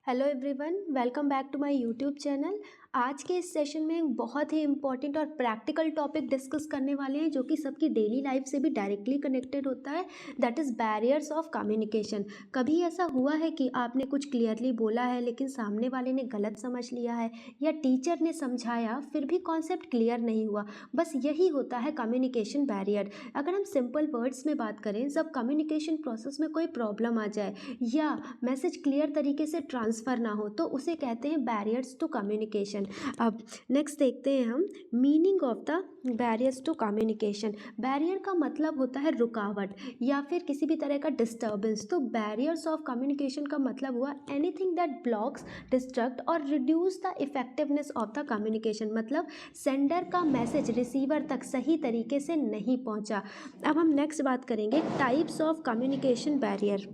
Hello everyone, welcome back to my YouTube channel. आज के इस सेशन में एक बहुत ही इम्पॉर्टेंट और प्रैक्टिकल टॉपिक डिस्कस करने वाले हैं जो कि सबकी डेली लाइफ से भी डायरेक्टली कनेक्टेड होता है। That is barriers of communication. कभी ऐसा हुआ है कि आपने कुछ क्लियरली बोला है लेकिन सामने वाले ने गलत समझ लिया है, या टीचर ने समझाया फिर भी कॉन्सेप्ट क्लियर नहीं हुआ? बस यही होता है कम्युनिकेशन बैरियर। अगर हम सिंपल वर्ड्स में बात करें, जब कम्युनिकेशन प्रोसेस में कोई प्रॉब्लम आ जाए या मैसेज क्लियर तरीके से ट्रांसफ़र ना हो, तो उसे कहते हैं बैरियर्स टू कम्युनिकेशन। अब नेक्स्ट देखते हैं हम meaning of the barriers to communication. Barrier का मतलब होता है रुकावट या फिर किसी भी तरह का डिस्टर्बेंस। तो बैरियर्स ऑफ कम्युनिकेशन का मतलब हुआ एनीथिंग दैट ब्लॉक्स, डिस्ट्रक्ट और reduce the effectiveness of the communication. मतलब सेंडर का मैसेज रिसीवर तक सही तरीके से नहीं पहुंचा। अब हम नेक्स्ट बात करेंगे types of communication barrier.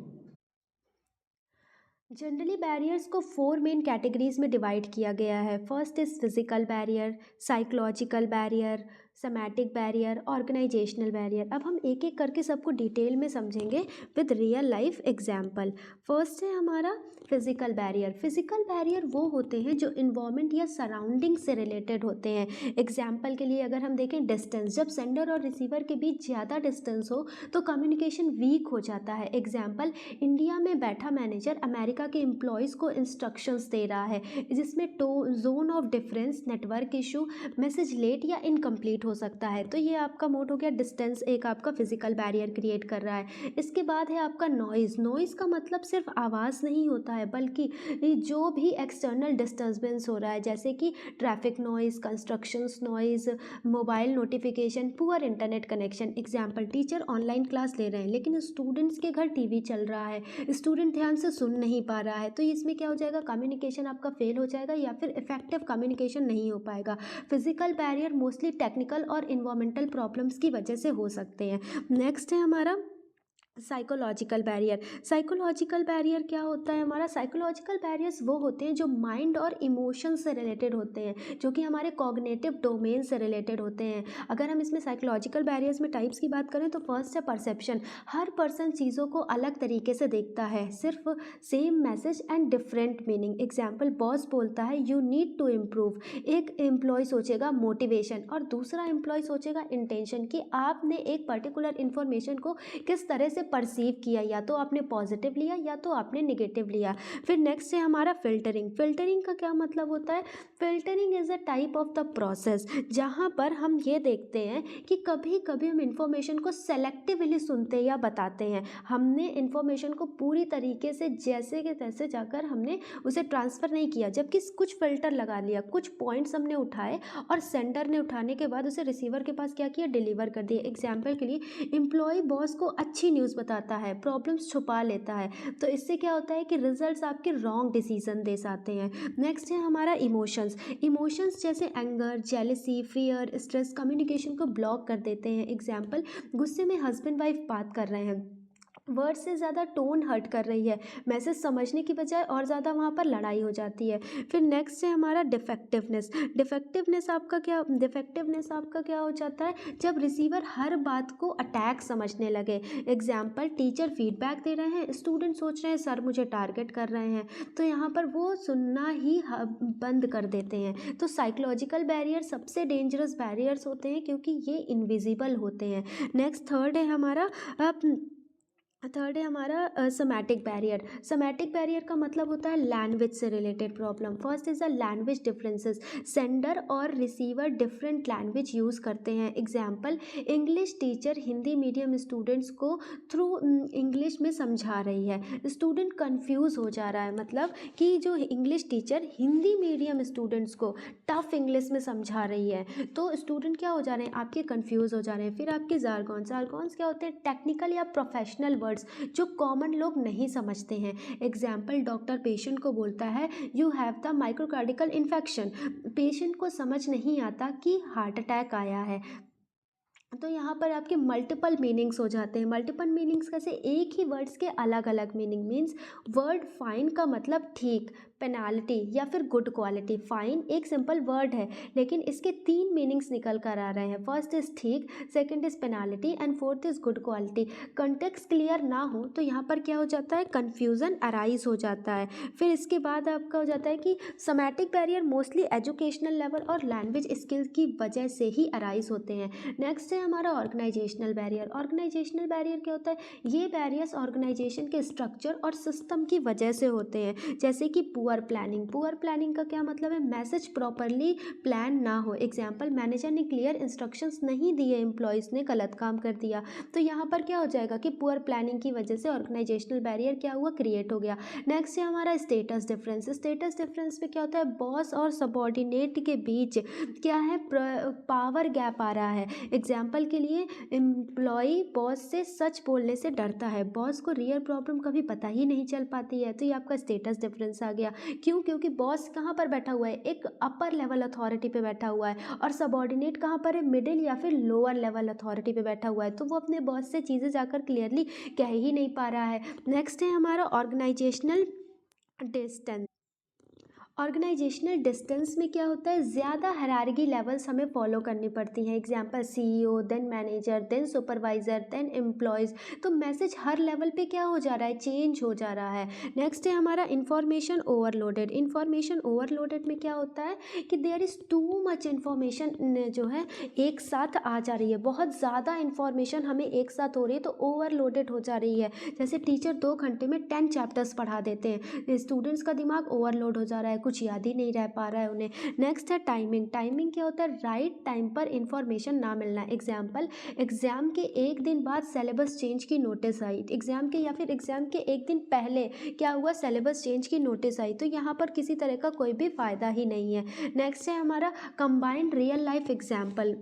Generally barriers को 4 मेन कैटेगरीज में डिवाइड किया गया है। First is physical barrier, psychological barrier, semantic barrier, organisational barrier. अब हम एक एक करके सबको डिटेल में समझेंगे with real life example. First है हमारा फिजिकल बैरियर। फिजिकल बैरियर वो होते हैं जो इन्वायरमेंट या सराउंडिंग से रिलेटेड होते हैं। एग्जाम्पल के लिए अगर हम देखें डिस्टेंस, जब सेंडर और रिसीवर के बीच ज़्यादा डिस्टेंस हो तो कम्युनिकेशन वीक हो जाता है। एग्जाम्पल, इंडिया में बैठा मैनेजर अमेरिका के एम्प्लॉयज़ को इंस्ट्रक्शंस दे रहा है, जिसमें zone of difference, network issue, message late या इनकम्प्लीट हो सकता है। तो ये आपका मोड हो गया डिस्टेंस, एक आपका फिजिकल बैरियर क्रिएट कर रहा है। इसके बाद है आपका नॉइज़। नॉइज़ का मतलब सिर्फ आवाज़ नहीं होता है, बल्कि जो भी एक्सटर्नल डिस्टर्बेंस हो रहा है, जैसे कि traffic noise, constructions noise, mobile notification, poor internet connection. Example, teacher online class ले रहे हैं लेकिन स्टूडेंट्स के घर टीवी चल रहा है, स्टूडेंट ध्यान से सुन नहीं पा रहा है, तो इसमें क्या हो जाएगा, कम्युनिकेशन आपका फेल हो जाएगा या फिर इफेक्टिव कम्युनिकेशन नहीं हो पाएगा। फिजिकल बैरियर मोस्टली टेक्निकल और इन्वायरमेंटल प्रॉब्लम्स की वजह से हो सकते हैं। नेक्स्ट है हमारा साइकोलॉजिकल बैरियर। साइकोलॉजिकल बैरियर क्या होता है हमारा? साइकोलॉजिकल बैरियर्स वो होते हैं जो माइंड और इमोशन से रिलेटेड होते हैं, जो कि हमारे कॉग्निटिव डोमेन से रिलेटेड होते हैं। अगर हम इसमें साइकोलॉजिकल बैरियर्स में टाइप्स की बात करें तो फर्स्ट है परसेप्शन। हर पर्सन चीज़ों को अलग तरीके से देखता है, सिर्फ same message and different meaning. Example, boss बोलता है यू नीड टू इम्प्रूव, एक एम्प्लॉय सोचेगा मोटिवेशन और दूसरा एम्प्लॉय सोचेगा इंटेंशन, कि आपने एक पर्टिकुलर इन्फॉर्मेशन को किस तरह से परसीव किया, या तो आपने पॉजिटिव लिया या तो आपने निगेटिव लिया। फिर नेक्स्ट है हमारा फिल्टरिंग। फिल्टरिंग का क्या मतलब होता है? Filtering is a type of the process जहाँ पर हम ये देखते हैं कि कभी कभी हम इंफॉर्मेशन को सेलेक्टिवली सुनते या बताते हैं। हमने इंफॉर्मेशन को पूरी तरीके से जैसे के तैसे जाकर हमने उसे ट्रांसफ़र नहीं किया, जबकि कुछ फिल्टर लगा लिया, कुछ पॉइंट्स हमने उठाए और सेंडर ने उठाने के बाद उसे रिसीवर के पास क्या किया, डिलीवर कर दिया। एग्जाम्पल के लिए, एम्प्लॉय बॉस को अच्छी न्यूज़ बताता है, प्रॉब्लम्स छुपा लेता है, तो इससे क्या होता है कि रिजल्ट्स आपके रॉन्ग डिसीजन दे जाते हैं। नेक्स्ट है हमारा इमोशंस। इमोशंस जैसे anger, jealousy, fear, stress communication को ब्लॉक कर देते हैं। एग्जाम्पल, गुस्से में हस्बैंड वाइफ बात कर रहे हैं, वर्ड से ज़्यादा टोन हर्ट कर रही है, मैसेज समझने की बजाय और ज़्यादा वहाँ पर लड़ाई हो जाती है। फिर नेक्स्ट है हमारा डिफेक्टिवनेस। डिफेक्टिवनेस आपका क्या हो जाता है? जब रिसीवर हर बात को अटैक समझने लगे। एग्जाम्पल, टीचर फीडबैक दे रहे हैं, स्टूडेंट सोच रहे हैं सर मुझे टारगेट कर रहे हैं, तो यहाँ पर वो सुनना ही बंद कर देते हैं। तो साइकोलॉजिकल बैरियर सबसे डेंजरस बैरियर्स होते हैं क्योंकि ये इनविजिबल होते हैं। नेक्स्ट थर्ड है हमारा सोमैटिक बैरियर। सोमैटिक बैरियर का मतलब होता है लैंग्वेज से related problem. First is a language differences. Sender और रिसीवर डिफरेंट लैंग्वेज यूज़ करते हैं। Example, English teacher Hindi medium students को थ्रू इंग्लिश में समझा रही है, स्टूडेंट कंफ्यूज हो जा रहा है। मतलब कि जो English teacher Hindi medium students को टफ इंग्लिश में समझा रही है, तो स्टूडेंट क्या हो जा रहे हैं, आपके कंफ्यूज हो जा रहे हैं। फिर आपके जारगॉन्स क्या होते हैं? टेक्निकल या प्रोफेशनल वर्ड्स जो कॉमन लोग नहीं समझते हैं। एग्जाम्पल, डॉक्टर पेशेंट को बोलता है you have the myocardial infection, patient को समझ नहीं आता कि हार्ट अटैक आया है। तो यहाँ पर आपके मल्टीपल मीनिंग्स हो जाते हैं। मल्टीपल मीनिंग्स कैसे, एक ही वर्ड्स के अलग अलग मीनिंग। मीन्स वर्ड फाइन का मतलब ठीक, पेनाल्टी या फिर गुड क्वालिटी। फाइन एक सिंपल वर्ड है लेकिन इसके 3 मीनिंग्स निकल कर आ रहे हैं। फर्स्ट इज ठीक, second is penalty and fourth is good quality. Context clear ना हो तो यहाँ पर क्या हो जाता है, कन्फ्यूज़न अराइज हो जाता है। फिर इसके बाद आपका हो जाता है कि somatic barrier mostly educational level और लैंग्वेज स्किल की वजह से ही अराइज होते हैं। नेक्स्ट है हमारा ऑर्गेनाइजेशनल बैरियर। ऑर्गेनाइजेशनल बैरियर क्या होता है, ये बैरियर्स ऑर्गेनाइजेशन के स्ट्रक्चर और सिस्टम की वजह से होते हैं। जैसे कि पुअर प्लानिंग। पुअर प्लानिंग का क्या मतलब है, मैसेज प्रॉपरली प्लान ना हो। एग्जाम्पल, मैनेजर ने क्लियर इंस्ट्रक्शंस नहीं दिए, एम्प्लॉयज़ ने गलत काम कर दिया। तो यहाँ पर क्या हो जाएगा कि पुअर प्लानिंग की वजह से ऑर्गेनाइजेशनल बैरियर क्या हुआ, क्रिएट हो गया। नेक्स्ट है हमारा स्टेटस डिफरेंस। स्टेटस डिफरेंस में क्या होता है, बॉस और सबॉर्डिनेट के बीच क्या है, पावर गैप आ रहा है। एग्जाम्पल के लिए, एम्प्लॉय बॉस से सच बोलने से डरता है, बॉस को रियल प्रॉब्लम कभी पता ही नहीं चल पाती है। तो ये आपका स्टेटस डिफरेंस आ गया। क्यों, क्योंकि बॉस कहाँ पर बैठा हुआ है, एक अपर लेवल अथॉरिटी पे बैठा हुआ है और सबॉर्डिनेट कहाँ पर है, मिडिल या फिर लोअर लेवल अथॉरिटी पे बैठा हुआ है। तो वो अपने बॉस से चीज़ें जाकर क्लियरली कह ही नहीं पा रहा है। नेक्स्ट है हमारा ऑर्गेनाइजेशनल डिस्टेंस। ऑर्गेनाइजेशनल डिस्टेंस में क्या होता है, ज़्यादा हायरार्की लेवल्स हमें फॉलो करनी पड़ती हैं। Example, CEO, then manager, then supervisor, then employees. तो मैसेज हर लेवल पे क्या हो जा रहा है, चेंज हो जा रहा है। नेक्स्ट है हमारा इंफॉर्मेशन ओवरलोडेड। इंफॉर्मेशन ओवरलोडेड में क्या होता है कि there is too much information जो है एक साथ आ जा रही है। बहुत ज़्यादा इन्फॉर्मेशन हमें एक साथ हो रही है तो ओवरलोडेड हो जा रही है। जैसे टीचर 2 घंटे में 10 चैप्टर्स पढ़ा देते हैं, स्टूडेंट्स का दिमाग ओवरलोड हो जा रहा है, कुछ याद ही नहीं रह पा रहा है उन्हें। नेक्स्ट है टाइमिंग। टाइमिंग क्या होता है, राइट टाइम पर इंफॉर्मेशन ना मिलना। एग्जाम्पल, एग्जाम के एक दिन बाद सिलेबस चेंज की नोटिस आई, एग्जाम के या फिर एग्जाम के एक दिन पहले क्या हुआ, सिलेबस चेंज की नोटिस आई। तो यहाँ पर किसी तरह का कोई भी फ़ायदा ही नहीं है। नेक्स्ट है हमारा कंबाइंड रियल लाइफ एग्जाम्पल।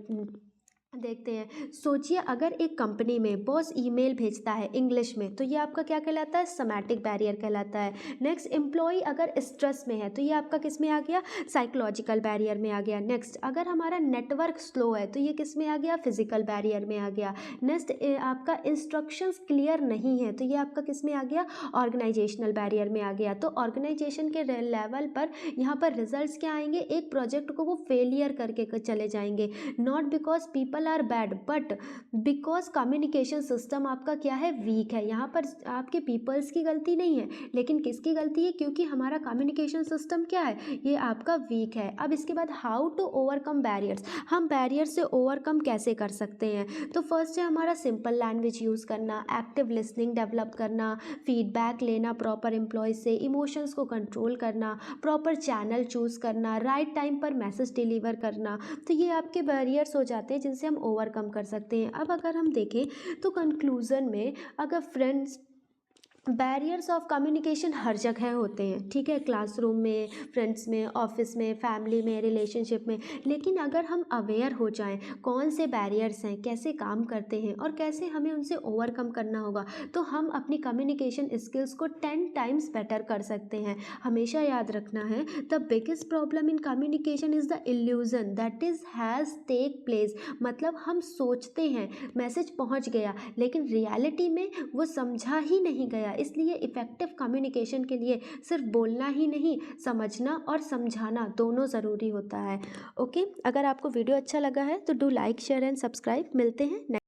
देखते हैं, सोचिए अगर एक कंपनी में बॉस ईमेल भेजता है इंग्लिश में तो ये आपका क्या कहलाता है, सोमैटिक बैरियर कहलाता है। नेक्स्ट, एम्प्लॉय अगर स्ट्रेस में है तो ये आपका किस में आ गया, साइकोलॉजिकल बैरियर में आ गया। नेक्स्ट, अगर हमारा नेटवर्क स्लो है तो ये किस में आ गया, फिजिकल बैरियर में आ गया। नेक्स्ट, आपका इंस्ट्रक्शंस क्लियर नहीं है तो ये आपका किस में आ गया, ऑर्गेनाइजेशनल बैरियर में आ गया। तो ऑर्गेनाइजेशन के लेवल पर यहाँ पर रिजल्ट्स क्या आएंगे, एक प्रोजेक्ट को वो फेलियर करके चले जाएंगे। Not because people are bad but because communication system आपका क्या है, वीक है। यहाँ पर आपके पीपल्स की गलती नहीं है लेकिन किसकी गलती है, क्योंकि हमारा कम्युनिकेशन सिस्टम क्या है, ये आपका वीक है। अब इसके बाद हाउ टू ओवरकम बैरियर्स, हम बैरियर से ओवरकम कैसे कर सकते हैं। तो फर्स्ट है हमारा सिंपल लैंग्वेज यूज़ करना, एक्टिव लिसनिंग डेवलप करना, फीडबैक लेना प्रॉपर एम्प्लॉय से, इमोशंस को कंट्रोल करना, प्रॉपर चैनल चूज़ करना, राइट टाइम पर मैसेज डिलीवर करना। तो ये आपके बैरियर्स हो जाते हैं जिनसे हम ओवरकम कर सकते हैं। अब अगर हम देखें तो कंक्लूज़न में, अगर फ्रेंड्स, बैरियर्स ऑफ कम्युनिकेशन हर जगह होते हैं, ठीक है, क्लासरूम में, फ्रेंड्स में, ऑफिस में, फैमिली में, रिलेशनशिप में। लेकिन अगर हम अवेयर हो जाएं कौन से बैरियर्स हैं, कैसे काम करते हैं और कैसे हमें उनसे ओवरकम करना होगा, तो हम अपनी कम्युनिकेशन स्किल्स को 10 टाइम्स बेटर कर सकते हैं। हमेशा याद रखना है, the biggest problem in communication is the illusion that is has take place. मतलब हम सोचते हैं मैसेज पहुंच गया लेकिन रियलिटी में वो समझा ही नहीं गया। इसलिए इफ़ेक्टिव कम्युनिकेशन के लिए सिर्फ बोलना ही नहीं, समझना और समझाना दोनों ज़रूरी होता है। ओके, अगर आपको वीडियो अच्छा लगा है तो do like, share and subscribe. मिलते हैं